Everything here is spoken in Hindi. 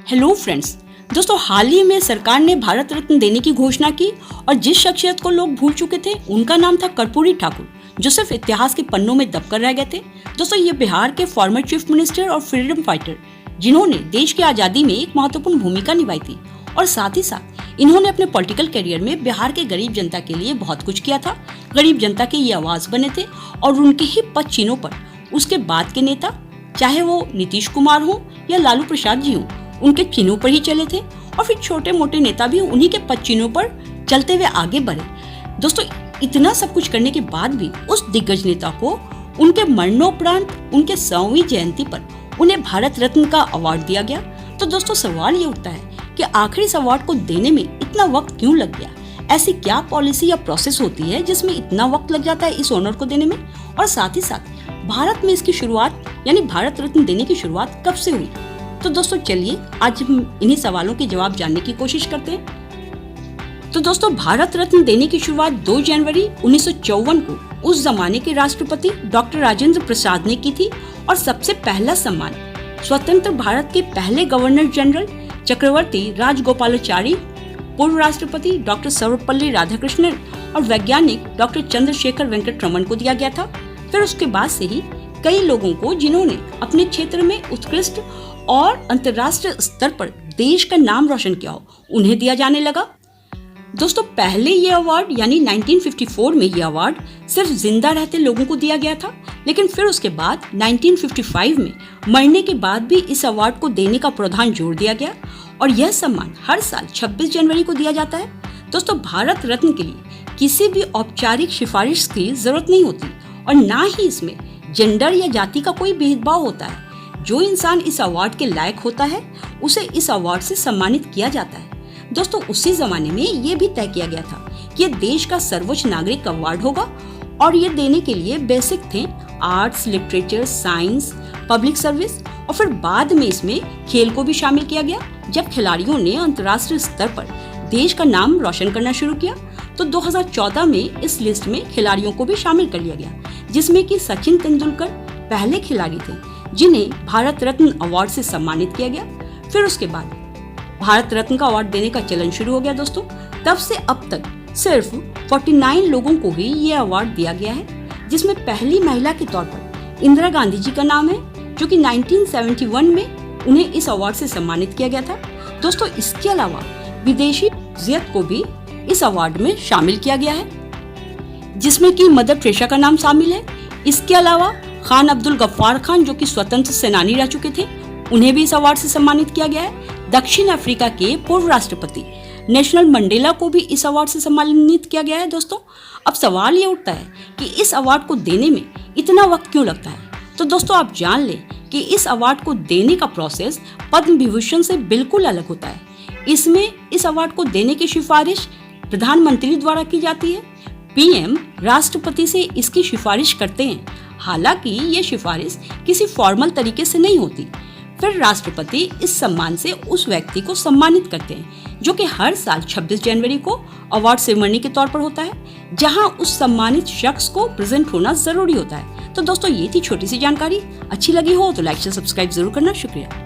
हेलो फ्रेंड्स, दोस्तों हाल ही में सरकार ने भारत रत्न देने की घोषणा की और जिस शख्सियत को लोग भूल चुके थे उनका नाम था कर्पूरी ठाकुर, जो सिर्फ इतिहास के पन्नों में दबकर रह गए थे। दोस्तों ये बिहार के फॉर्मर चीफ मिनिस्टर और फ्रीडम फाइटर, जिन्होंने देश की आज़ादी में एक महत्वपूर्ण भूमिका निभाई थी और साथ ही साथ इन्होंने अपने पॉलिटिकल करियर में बिहार के गरीब जनता के लिए बहुत कुछ किया था। गरीब जनता के ये आवाज़ बने थे और उनके ही पद चिन्हों पर उसके बाद के नेता, चाहे वो नीतीश कुमार हो या लालू प्रसाद जी हो, उनके चिन्हों पर ही चले थे और फिर छोटे मोटे नेता भी उन्हीं के पद चिन्हों पर चलते हुए आगे बढ़े। दोस्तों इतना सब कुछ करने के बाद भी उस दिग्गज नेता को उनके मरणोपरांत उनके 100वीं जयंती पर उन्हें भारत रत्न का अवार्ड दिया गया। तो दोस्तों सवाल ये उठता है कि आखिर इस अवार्ड को देने में इतना वक्त क्यों लग गया? ऐसी क्या पॉलिसी या प्रोसेस होती है जिसमें इतना वक्त लग जाता है इस ऑनर को देने में? और साथ ही साथ भारत में इसकी शुरुआत यानी भारत रत्न देने की शुरुआत कब से हुई? तो दोस्तों चलिए आज हम इन्हीं सवालों के जवाब जानने की कोशिश करते हैं। तो दोस्तों भारत रत्न देने की शुरुआत 2 जनवरी 1954 को उस जमाने के राष्ट्रपति डॉक्टर राजेंद्र प्रसाद ने की थी और सबसे पहला सम्मान स्वतंत्र भारत के पहले गवर्नर जनरल चक्रवर्ती राजगोपालाचारी, पूर्व राष्ट्रपति डॉक्टर सर्वपल्ली राधाकृष्णन और वैज्ञानिक डॉक्टर चंद्रशेखर वेंकट रमन को दिया गया था। फिर उसके बाद से ही कई लोगों को जिन्होंने अपने क्षेत्र में उत्कृष्ट और अंतर्राष्ट्रीय स्तर पर देश का नाम रोशन किया हो, उन्हें दिया जाने लगा। दोस्तों पहले ये अवार्ड यानी 1954 में ये अवार्ड सिर्फ जिंदा रहते लोगों को दिया गया था, लेकिन फिर उसके बाद 1955 में मरने के बाद भी इस अवार्ड को देने का प्रावधान जोड़ दिया गया और यह सम्मान हर साल 26 जनवरी को दिया जाता है। दोस्तों भारत रत्न के लिए किसी भी औपचारिक सिफारिश की जरूरत नहीं होती और ना ही इसमें जेंडर या जाति का कोई भेदभाव होता है। जो इंसान इस अवार्ड के लायक होता है उसे इस अवार्ड से सम्मानित किया जाता है। दोस्तों उसी जमाने में ये भी तय किया गया था कि ये देश का सर्वोच्च नागरिक अवार्ड होगा और ये देने के लिए बेसिक थे arts, literature, science, public service और फिर बाद में इसमें खेल को भी शामिल किया गया। जब खिलाड़ियों ने अंतर्राष्ट्रीय स्तर पर देश का नाम रोशन करना शुरू किया तो 2014 में इस लिस्ट में खिलाड़ियों को भी शामिल कर लिया गया, जिसमें कि सचिन तेंदुलकर पहले खिलाड़ी थे जिन्हें भारत रत्न अवार्ड से सम्मानित किया गया। फिर उसके बाद भारत रत्न का अवार्ड देने का चलन शुरू हो गया। दोस्तों तब से अब तक सिर्फ 49 लोगों को ही ये अवार्ड दिया गया है, जिसमें पहली महिला के तौर पर इंदिरा गांधी जी का नाम है, जो कि 1971 में उन्हें इस अवार्ड से सम्मानित किया गया था। दोस्तों इसके अलावा विदेशी शख्सियत को भी इस अवार्ड में शामिल किया गया है, जिसमें कि मदर टेरेसा का नाम शामिल है। इसके अलावा खान अब्दुल गफ्फार खान, जो कि स्वतंत्र सेनानी रह चुके थे, उन्हें भी इस अवार्ड से सम्मानित किया गया है। दक्षिण अफ्रीका के पूर्व राष्ट्रपति नेल्सन मंडेला को भी इस अवार्ड से सम्मानित किया गया है। दोस्तों अब सवाल ये उठता है कि इस अवार्ड को देने में इतना वक्त क्यों लगता है? तो दोस्तों आप जान लें कि इस अवार्ड को देने का प्रोसेस पद्म विभूषण से बिल्कुल अलग होता है। इसमें इस अवार्ड को देने की सिफारिश प्रधानमंत्री द्वारा की जाती है। पीएम राष्ट्रपति से इसकी सिफारिश करते हैं, हालांकि ये सिफारिश किसी फॉर्मल तरीके से नहीं होती। फिर राष्ट्रपति इस सम्मान से उस व्यक्ति को सम्मानित करते हैं, जो कि हर साल 26 जनवरी को अवार्ड सेरेमनी के तौर पर होता है, जहां उस सम्मानित शख्स को प्रेजेंट होना जरूरी होता है। तो दोस्तों ये थी छोटी सी जानकारी। अच्छी लगी हो तो लाइक से सब्सक्राइब जरूर करना। शुक्रिया।